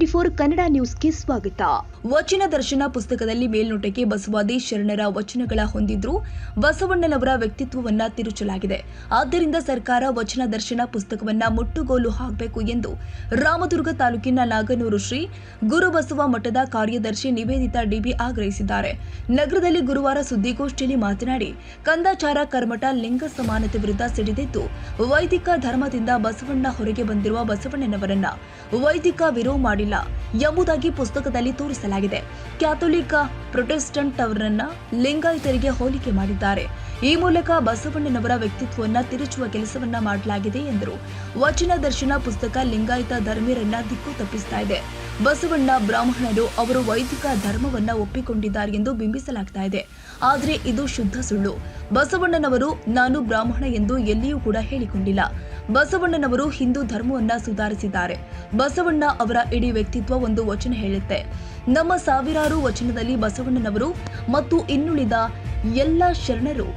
N24 Kannada ನ್ಯೂಸ್ಗೆ ಸ್ವಾಗತ. ವಚನ ದರ್ಶನ ಪುಸ್ತಕದಲ್ಲಿ ಮೇಲ್ನೋಟಕ್ಕೆ ಬಸವಾದಿ ಶರಣರ ವಚನಗಳ ಹೊಂದಿದ್ರೂ ಬಸವಣ್ಣನವರ ವ್ಯಕ್ತಿತ್ವವನ್ನ ತಿರುಚಲಾಗಿದೆ. ಆದ್ದರಿಂದ ಸರ್ಕಾರ ವಚನ ದರ್ಶನ ಪುಸ್ತಕವನ್ನ ಮುಟ್ಟುಗೋಲು ಹಾಕಬೇಕು ಎಂದು ರಾಮದುರ್ಗ ತಾಲೂಕಿನ ನಾಗನೂರು ಶ್ರೀ ಗುರುಬಸವ ಮಠದ ಕಾರ್ಯದರ್ಶಿ ನಿವೇದಿತಾ ಡಿಬಿ ಆಗ್ರಹಿಸಿದ್ದಾರೆ. ನಗರದಲ್ಲಿ ಗುರುವಾರ ಸುದ್ದಿಗೋಷ್ಠಿಯಲ್ಲಿ ಮಾತನಾಡಿ, ಕಂದಾಚಾರ ಕರ್ಮಠ ಲಿಂಗ ಸಮಾನತೆ ವಿರುದ್ಧ ಸಿಡಿದೆದ್ದು ವೈದಿಕ ಧರ್ಮದಿಂದ ಬಸವಣ್ಣ ಹೊರಗೆ ಬಂದಿರುವ ಬಸವಣ್ಣನವರನ್ನ ವೈದಿಕ ವಿರೋಧ ಮಾಡಿಲ್ಲ ಎಂಬುದಾಗಿ ಪುಸ್ತಕದಲ್ಲಿ ತೋರಿಸಲಾಗಿದೆ. ಕ್ಯಾಥೋಲಿಕ್ ಪ್ರೊಟೆಸ್ಟೆಂಟ್ ಅವರನ್ನ ಲಿಂಗಾಯತರಿಗೆ ಹೋಲಿಕೆ ಮಾಡಿದ್ದಾರೆ. ಈ ಮೂಲಕ ಬಸವಣ್ಣನವರ ವ್ಯಕ್ತಿತ್ವವನ್ನ ತಿರುಚುವ ಕೆಲಸವನ್ನ ಮಾಡಲಾಗಿದೆ ಎಂದರು. ವಚನ ದರ್ಶನ ಪುಸ್ತಕ ಲಿಂಗಾಯತ ಧರ್ಮೀಯರನ್ನ ದಿಕ್ಕು ತಪ್ಪಿಸ್ತಾ ಇದೆ. ಬಸವಣ್ಣ ಬ್ರಾಹ್ಮಣರು ಅವರು ವೈದಿಕ ಧರ್ಮವನ್ನ ಒಪ್ಪಿಕೊಂಡಿದ್ದಾರೆ ಎಂದು ಬಿಂಬಿಸಲಾಗ್ತಾ ಇದೆ. ಆದರೆ ಇದು ಶುದ್ಧ ಸುಳ್ಳು. ಬಸವಣ್ಣನವರು ನಾನು ಬ್ರಾಹ್ಮಣ ಎಂದು ಎಲ್ಲಿಯೂ ಕೂಡ ಹೇಳಿಕೊಂಡಿಲ್ಲ. ಬಸವಣ್ಣನವರು ಹಿಂದೂ ಧರ್ಮವನ್ನ ಸುಧಾರಿಸಿದ್ದಾರೆ. ಬಸವಣ್ಣ ಅವರ ಇಡೀ ವ್ಯಕ್ತಿತ್ವ ಒಂದು ವಚನ ಹೇಳುತ್ತೆ. ನಮ್ಮ ಸಾವಿರಾರು ವಚನದಲ್ಲಿ ಬಸವಣ್ಣನವರು ಮತ್ತು ಇನ್ನುಳಿದ ಎಲ್ಲ ಶರಣರು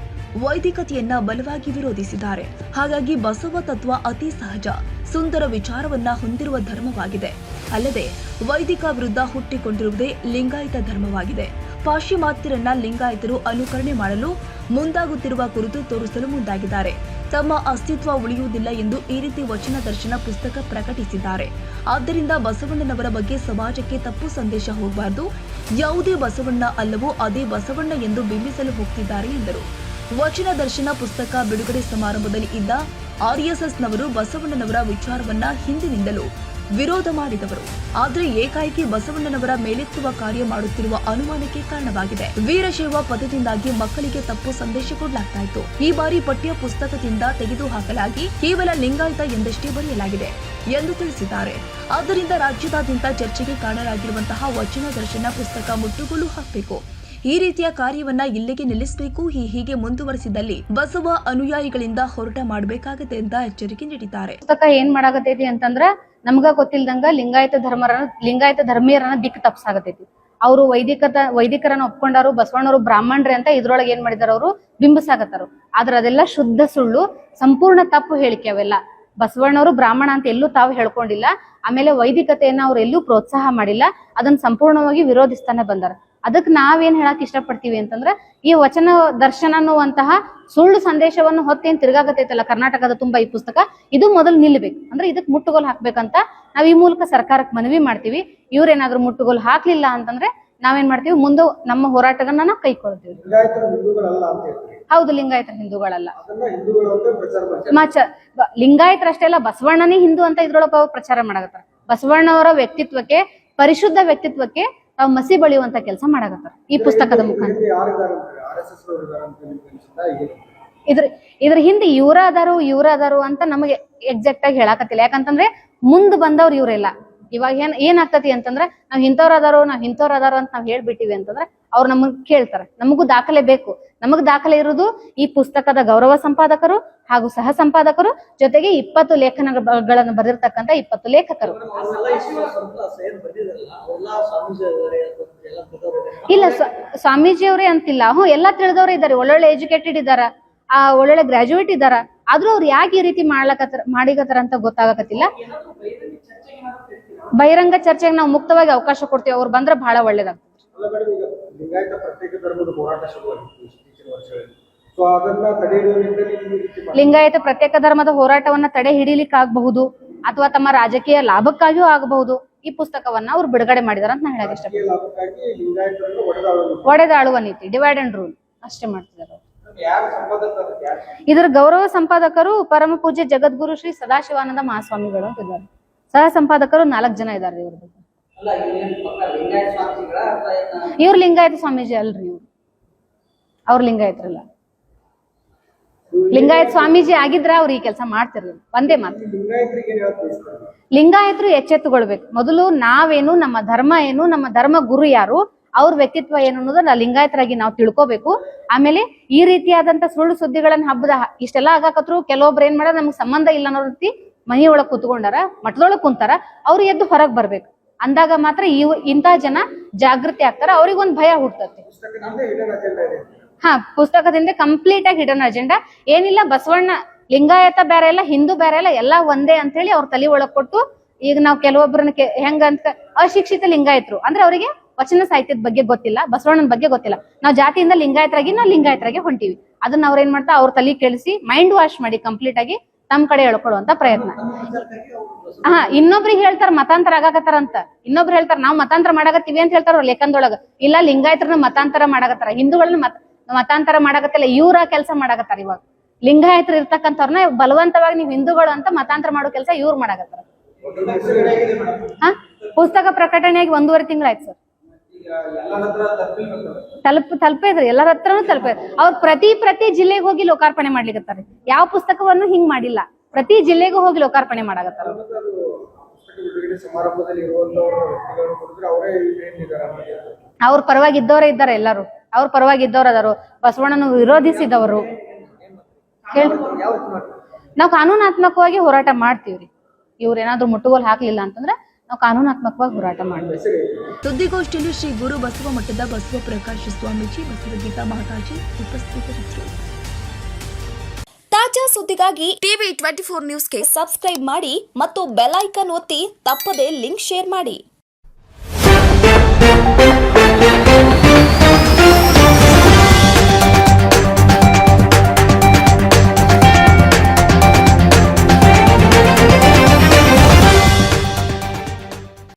ವೈದಿಕತೆಯನ್ನ ಬಲವಾಗಿ ವಿರೋಧಿಸಿದ್ದಾರೆ. ಹಾಗಾಗಿ ಬಸವ ತತ್ವ ಅತಿ ಸಹಜ, ಸುಂದರ ವಿಚಾರವನ್ನ ಹೊಂದಿರುವ ಧರ್ಮವಾಗಿದೆ. ಅಲ್ಲದೆ ವೈದಿಕ ವಿರುದ್ಧ ಹುಟ್ಟಿಕೊಂಡಿರುವುದೇ ಲಿಂಗಾಯತ ಧರ್ಮವಾಗಿದೆ. ಪಾಶ್ಚಿಮಾತ್ಯರನ್ನ ಲಿಂಗಾಯತರು ಅನುಕರಣೆ ಮಾಡಲು ಮುಂದಾಗುತ್ತಿರುವ ಕುರಿತು ತೋರಿಸಲು ಮುಂದಾಗಿದ್ದಾರೆ. ತಮ್ಮ ಅಸ್ತಿತ್ವ ಉಳಿಯುವುದಿಲ್ಲ ಎಂದು ಈ ರೀತಿ ವಚನ ದರ್ಶನ ಪುಸ್ತಕ ಪ್ರಕಟಿಸಿದ್ದಾರೆ. ಆದ್ದರಿಂದ ಬಸವಣ್ಣನವರ ಬಗ್ಗೆ ಸಮಾಜಕ್ಕೆ ತಪ್ಪು ಸಂದೇಶ ಹೋಗಬಾರದು. ಯಾವುದೇ ಬಸವಣ್ಣ ಅಲ್ಲವೋ ಅದೇ ಬಸವಣ್ಣ ಎಂದು ಬಿಂಬಿಸಲು ಹೋಗ್ತಿದ್ದಾರೆ ಎಂದರು. ವಚನ ದರ್ಶನ ಪುಸ್ತಕ ಬಿಡುಗಡೆ ಸಮಾರಂಭದಲ್ಲಿ ಇದ್ದ RSSನವರು ಬಸವಣ್ಣನವರ ವಿಚಾರವನ್ನ ಹಿಂದಿನಿಂದಲೂ ವಿರೋಧ ಮಾಡಿದವರು. ಆದರೆ ಏಕಾಏಕಿ ಬಸವಣ್ಣನವರ ಮೇಲೆತ್ತುವ ಕಾರ್ಯ ಮಾಡುತ್ತಿರುವ ಅನುಮಾನಕ್ಕೆ ಕಾರಣವಾಗಿದೆ. ವೀರಶೈವ ಪದದಿಂದಾಗಿ ಮಕ್ಕಳಿಗೆ ತಪ್ಪು ಸಂದೇಶ ಕೊಡಲಾಗ್ತಾ ಇತ್ತು. ಈ ಬಾರಿ ಪಠ್ಯ ಪುಸ್ತಕದಿಂದ ತೆಗೆದುಹಾಕಲಾಗಿ ಕೇವಲ ಲಿಂಗಾಯತ ಎಂದಷ್ಟೇ ಬರೆಯಲಾಗಿದೆ ಎಂದು ತಿಳಿಸಿದ್ದಾರೆ. ಆದ್ದರಿಂದ ರಾಜ್ಯದಾದ್ಯಂತ ಚರ್ಚೆಗೆ ಕಾರಣರಾಗಿರುವಂತಹ ವಚನ ದರ್ಶನ ಪುಸ್ತಕ ಮುಟ್ಟುಗೋಲು ಹಾಕಬೇಕು. ಈ ರೀತಿಯ ಕಾರ್ಯವನ್ನ ಇಲ್ಲಿಗೆ ನಿಲ್ಲಿಸಬೇಕು. ಹೀಗೆ ಮುಂದುವರಿಸಿದಲ್ಲಿ ಬಸವ ಅನುಯಾಯಿಗಳಿಂದ ಹೋರಾಟ ಮಾಡಬೇಕಾಗುತ್ತೆ ಅಂತ ಎಚ್ಚರಿಕೆ ನೀಡಿದ್ದಾರೆ. ಪುಸ್ತಕ ಏನ್ ಮಾಡಾಕತೈತಿ ಅಂತಂದ್ರ ನಮ್ಗ ಗೊತ್ತಿಲ್ದಂಗ ಲಿಂಗಾಯತ ಧರ್ಮೀಯರನ್ನ ದಿಕ್ಕು ತಪ್ಸಾಗತೈತಿ. ಅವರು ವೈದಿಕರನ್ನ ಒಪ್ಕೊಂಡಾರು, ಬಸವಣ್ಣವರು ಬ್ರಾಹ್ಮಣರೇ ಅಂತ ಇದ್ರೊಳಗೆ ಏನ್ ಮಾಡಿದಾರ ಅವರು ಬಿಂಬಿಸಾಕತ್ತಾರು. ಆದ್ರ ಅದೆಲ್ಲ ಶುದ್ಧ ಸುಳ್ಳು, ಸಂಪೂರ್ಣ ತಪ್ಪು ಹೇಳಿಕೆ ಅವೆಲ್ಲ. ಬಸವಣ್ಣವರು ಬ್ರಾಹ್ಮಣ ಅಂತ ಎಲ್ಲೂ ತಾವು ಹೇಳ್ಕೊಂಡಿಲ್ಲ. ಆಮೇಲೆ ವೈದಿಕತೆಯನ್ನ ಅವ್ರು ಎಲ್ಲೂ ಪ್ರೋತ್ಸಾಹ ಮಾಡಿಲ್ಲ. ಅದನ್ನ ಸಂಪೂರ್ಣವಾಗಿ ವಿರೋಧಿಸ್ತಾನೆ ಬಂದಾರ. ಅದಕ್ಕೆ ನಾವೇನ್ ಹೇಳಕ್ ಇಷ್ಟಪಡ್ತೀವಿ ಅಂತಂದ್ರ ಈ ವಚನ ದರ್ಶನ ಅನ್ನುವಂತಹ ಸುಳ್ಳು ಸಂದೇಶವನ್ನು ಹೊತ್ತೇನ್ ತಿರ್ಗಾಗತೈತಲ್ಲ ಕರ್ನಾಟಕದ ತುಂಬಾ ಈ ಪುಸ್ತಕ, ಇದು ಮೊದಲು ನಿಲ್ಬೇಕು. ಅಂದ್ರೆ ಇದಕ್ ಮುಟ್ಟುಗೋಲು ಹಾಕ್ಬೇಕಂತ ನಾವ್ ಈ ಮೂಲಕ ಸರ್ಕಾರಕ್ಕೆ ಮನವಿ ಮಾಡ್ತೀವಿ. ಇವ್ರೇನಾದ್ರೂ ಮುಟ್ಟುಗೋಲು ಹಾಕ್ಲಿಲ್ಲ ಅಂತಂದ್ರೆ ನಾವೇನ್ ಮಾಡ್ತೀವಿ, ಮುಂದೆ ನಮ್ಮ ಹೋರಾಟವನ್ನ ನಾವು ಕೈಗೊಳ್ತೀವಿ. ಹೌದು, ಲಿಂಗಾಯತರ ಹಿಂದೂಗಳಲ್ಲ. ಲಿಂಗಾಯತರಷ್ಟೇ ಅಲ್ಲ, ಬಸವಣ್ಣನೇ ಹಿಂದೂ ಅಂತ ಇದ್ರೊಳಗ ಪ್ರಚಾರ ಮಾಡಕತ್ತಾರ. ಬಸವಣ್ಣವರ ವ್ಯಕ್ತಿತ್ವಕ್ಕೆ, ಪರಿಶುದ್ಧ ವ್ಯಕ್ತಿತ್ವಕ್ಕೆ ತಾವು ಮಸಿ ಬಳಿಯುವಂತ ಕೆಲಸ ಮಾಡಕತ್ತಾರ ಈ ಪುಸ್ತಕದ ಮುಖಾಂತರ. ಇದ್ರ ಹಿಂದೆ ಇವ್ರ ಅದಾರು ಅಂತ ನಮಗೆ ಎಕ್ಸಾಕ್ಟ್ ಆಗಿ ಹೇಳಾಕತ್ತಿಲ್ಲ. ಯಾಕಂತಂದ್ರೆ ಮುಂದ್ ಬಂದವ್ರು ಇವ್ರೆಲ್ಲ. ಇವಾಗ ಏನಾಗ್ತತಿ ಅಂತಂದ್ರೆ ನಾವ್ ಇಂಥವ್ರ ಅದಾರೋ ಅಂತ ನಾವ್ ಹೇಳ್ಬಿಟ್ಟಿವಿ ಅಂತಂದ್ರೆ ಅವ್ರು ನಮಗ್ ಕೇಳ್ತಾರೆ. ನಮಗೂ ದಾಖಲೆ ಬೇಕು. ನಮಗ್ ದಾಖಲೆ ಇರುವುದು ಈ ಪುಸ್ತಕದ ಗೌರವ ಸಂಪಾದಕರು ಹಾಗೂ ಸಹ ಸಂಪಾದಕರು, ಜೊತೆಗೆ 20 ಲೇಖನಗಳನ್ನು ಬರೆದಿರ್ತಕ್ಕಂಥ 20 ಲೇಖಕರು. ಇಲ್ಲ, ಸ್ವಾಮೀಜಿಯವರೇ ಅಂತಿಲ್ಲ. ಎಲ್ಲಾ ತಿಳಿದವ್ರೆ ಇದ್ದಾರೆ, ಒಳ್ಳೊಳ್ಳೆ ಎಜುಕೇಟೆಡ್ ಇದ್ದಾರ, ಒಳ್ಳೊಳ್ಳೆ ಗ್ರಾಜುಯೇಟ್ ಇದ್ದಾರ. ಆದ್ರೂ ಅವ್ರು ಯಾಕೆ ಈ ರೀತಿ ಮಾಡಿಕತ್ತಾರ ಅಂತ ಗೊತ್ತಾಗಕತ್ತಿಲ್ಲ. ಬಹಿರಂಗ ಚರ್ಚೆಗೆ ನಾವು ಮುಕ್ತವಾಗಿ ಅವಕಾಶ ಕೊಡ್ತೀವಿ. ಅವ್ರು ಬಂದ್ರೆ ಬಹಳ ಒಳ್ಳೇದಾಗ್ತದೆ. ಲಿಂಗಾಯತ ಪ್ರತ್ಯೇಕ ಧರ್ಮದ ಹೋರಾಟವನ್ನ ತಡೆ ಹಿಡಿಲಿಕ್ಕೆ ಆಗಬಹುದು, ಅಥವಾ ತಮ್ಮ ರಾಜಕೀಯ ಲಾಭಕ್ಕಾಗಿಯೂ ಆಗಬಹುದು. ಈ ಪುಸ್ತಕವನ್ನ ಅವ್ರು ಬಿಡುಗಡೆ ಮಾಡಿದಾರ ಅಂತ ಹೇಳಕ್ ಇಷ್ಟಪಡ್ತೀನಿ. ಒಡೆದಾಳುವ ನೀತಿ, ಡಿವೈಡ್ ಅಂಡ್ ರೂಲ್ ಅಷ್ಟೇ ಮಾಡ್ತಿದ್ದಾರೆ. ಇದರ ಗೌರವ ಸಂಪಾದಕರು ಪರಮ ಪೂಜ್ಯ ಜಗದ್ಗುರು ಶ್ರೀ ಸದಾಶಿವಾನಂದ ಮಹಾಸ್ವಾಮಿಗಳು ಅಂತ ಇದ್ದಾರೆ. ಸಹ ಸಂಪಾದಕರು 4 ಜನ ಇದ್ದಾರೆ. ಇವ್ರು ಲಿಂಗಾಯತ ಸ್ವಾಮೀಜಿ ಅಲ್ರಿ, ಅವ್ರು ಲಿಂಗಾಯತರಲ್ಲ. ಲಿಂಗಾಯತ ಸ್ವಾಮೀಜಿ ಆಗಿದ್ರ ಅವ್ರು ಈ ಕೆಲಸ ಮಾಡ್ತಿರ್ಲಿಲ್ಲ. ಒಂದೇ ಮಾತು, ಲಿಂಗಾಯತರು ಎಚ್ಚೆತ್ತುಕೊಳ್ಬೇಕು. ಮೊದಲು ನಾವೇನು, ನಮ್ಮ ಧರ್ಮ ಏನು, ನಮ್ಮ ಧರ್ಮ ಗುರು ಯಾರು, ಅವ್ರ ವ್ಯಕ್ತಿತ್ವ ಏನು ಅನ್ನೋದನ್ನ ಲಿಂಗಾಯತರಾಗಿ ನಾವು ತಿಳ್ಕೋಬೇಕು. ಆಮೇಲೆ ಈ ರೀತಿಯಾದಂತ ಸುಳ್ಳು ಸುದ್ದಿಗಳನ್ನ ಹಬ್ಬದ ಇಷ್ಟೆಲ್ಲಾ ಆಗಾಕತ್ರು ಕೆಲವೊಬ್ರು ಏನ್ ಮಾಡ ನಮ್ಗೆ ಸಂಬಂಧ ಇಲ್ಲ ಅನ್ನೋ ರೀತಿ ಮನೆಯೊಳಗ್ ಕೂತ್ಕೊಂಡಾರ, ಮಠದೊಳಗ್ ಕುಂತಾರ. ಅವ್ರು ಎದ್ದು ಹೊರಗ್ ಬರ್ಬೇಕು. ಅಂದಾಗ ಮಾತ್ರ ಇಂತಹ ಜನ ಜಾಗೃತಿ ಆಗ್ತಾರ. ಅವ್ರಿಗೊಂದ್ ಭಯ ಹುಡ್ತತಿ. ಪುಸ್ತಕದಿಂದ ಕಂಪ್ಲೀಟ್ ಆಗಿ ಹಿಡನ್ ಅಜೆಂಡಾ ಏನಿಲ್ಲ. ಬಸವಣ್ಣ ಲಿಂಗಾಯತ ಬೇರೆ ಇಲ್ಲ, ಹಿಂದೂ ಬೇರೆ ಇಲ್ಲ, ಎಲ್ಲಾ ಒಂದೇ ಅಂತ ಹೇಳಿ ಅವ್ರ ತಲೆ ಒಳಗ್ ಕೊಟ್ಟು ಈಗ ನಾವು ಕೆಲವೊಬ್ಬರನ್ನ ಹೆಂಗಂತ ಅಶಿಕ್ಷಿತ ಲಿಂಗಾಯತರು ಅಂದ್ರೆ ಅವರಿಗೆ ವಚನ ಸಾಹಿತ್ಯದ ಬಗ್ಗೆ ಗೊತ್ತಿಲ್ಲ, ಬಸವಣ್ಣನ ಬಗ್ಗೆ ಗೊತ್ತಿಲ್ಲ. ನಾವು ಜಾತಿಯಿಂದ ಲಿಂಗಾಯತರಾಗಿ ಹೊಂಟಿವಿ. ಅದನ್ನ ಅವ್ರ ಏನ್ ಮಾಡ್ತಾ ಅವ್ರ ತಲೆ ಕೇಳಿಸಿ ಮೈಂಡ್ ವಾಶ್ ಮಾಡಿ ಕಂಪ್ಲೀಟ್ ಆಗಿ ತಮ್ಮ ಕಡೆ ಎಳ್ಕೊಳ್ಳುವಂತ ಪ್ರಯತ್ನ. ಇನ್ನೊಬ್ರಿಗೆ ಹೇಳ್ತಾರ ಮತಾಂತರ ಆಗಾಕತ್ತಾರ ಅಂತ, ಇನ್ನೊಬ್ರು ಹೇಳ್ತಾರ ನಾವ್ ಮತಾಂತರ ಮಾಡಾಕತ್ತೀವಿ ಅಂತ ಹೇಳ್ತಾರ ಅವ್ರ ಲೇಖನದೊಳಗ. ಇಲ್ಲ, ಲಿಂಗಾಯತರನ್ನ ಮತಾಂತರ ಮಾಡಾಕತ್ತಾರ, ಹಿಂದೂಗಳನ್ನ ಮತಾಂತರ ಮಾಡಾಕತ್ತಿಲ್ಲ, ಇವ್ರ ಕೆಲಸ ಮಾಡಾಕತ್ತಾರ. ಇವಾಗ ಲಿಂಗಾಯತರು ಇರ್ತಕ್ಕಂಥವ್ರನ್ನ ಬಲವಂತವಾಗಿ ನೀವು ಹಿಂದೂಗಳು ಅಂತ ಮತಾಂತರ ಮಾಡೋ ಕೆಲಸ ಇವ್ರು ಮಾಡಾಕತ್ತಾರ. ಪುಸ್ತಕ ಪ್ರಕಟಣೆಯಾಗಿ 1.5 ತಿಂಗಳಾಯ್ತು ಸರ್. ತಲುಪಿದ್ರಿ, ಎಲ್ಲರ ಹತ್ರನೂ ತಲುಪಿದ್ರಿ. ಅವ್ರು ಪ್ರತಿ ಜಿಲ್ಲೆಗೆ ಹೋಗಿ ಲೋಕಾರ್ಪಣೆ ಮಾಡ್ಲಿಕತ್ತಾರೆ. ಯಾವ ಪುಸ್ತಕವನ್ನು ಹಿಂಗ್ ಮಾಡಿಲ್ಲ, ಪ್ರತಿ ಜಿಲ್ಲೆಗೂ ಹೋಗಿ ಲೋಕಾರ್ಪಣೆ ಮಾಡಾಕತ್ತಾರ. ಅವ್ರ ಪರವಾಗಿ ಇದ್ದವರೇ ಇದ್ದಾರೆ, ಎಲ್ಲರೂ ಅವ್ರ ಪರವಾಗಿ ಇದ್ದವ್ರು ಅದಾರು. ಬಸವಣ್ಣನ ವಿರೋಧಿಸಿದವರು. ನಾವು ಕಾನೂನಾತ್ಮಕವಾಗಿ ಹೋರಾಟ ಮಾಡ್ತೀವ್ರಿ. ಇವ್ರೇನಾದ್ರೂ ಮುಟ್ಟುಗೋಲು ಹಾಕ್ಲಿಲ್ಲ ಅಂತಂದ್ರೆ ನಾವು ಕಾನೂನಾತ್ಮಕವಾಗಿ ಹೋರಾಟ ಮಾಡ್ತೀವಿ. ಸುದ್ದಿಗೋಷ್ಠಿಯಲ್ಲಿ ಶ್ರೀ ಗುರು ಬಸವ ಮಠದ ಬಸವ ಪ್ರಕಾಶ ಸ್ವಾಮೀಜಿ, ಬಸವಗೀತಾ ಮಾತಾಜಿ ಉಪಸ್ಥಿತರಿದ್ದರು. ತಾಜಾ ಸುದ್ದಿಗಾಗಿ ಟಿವಿ 24 ನ್ಯೂಸ್ಗೆ ಸಬ್ಸ್ಕ್ರೈಬ್ ಮಾಡಿ ಮತ್ತು ಬೆಲ್ ಐಕಾನ್ ಒತ್ತಿ ತಪ್ಪದೇ ಲಿಂಕ್ ಶೇರ್ ಮಾಡಿ.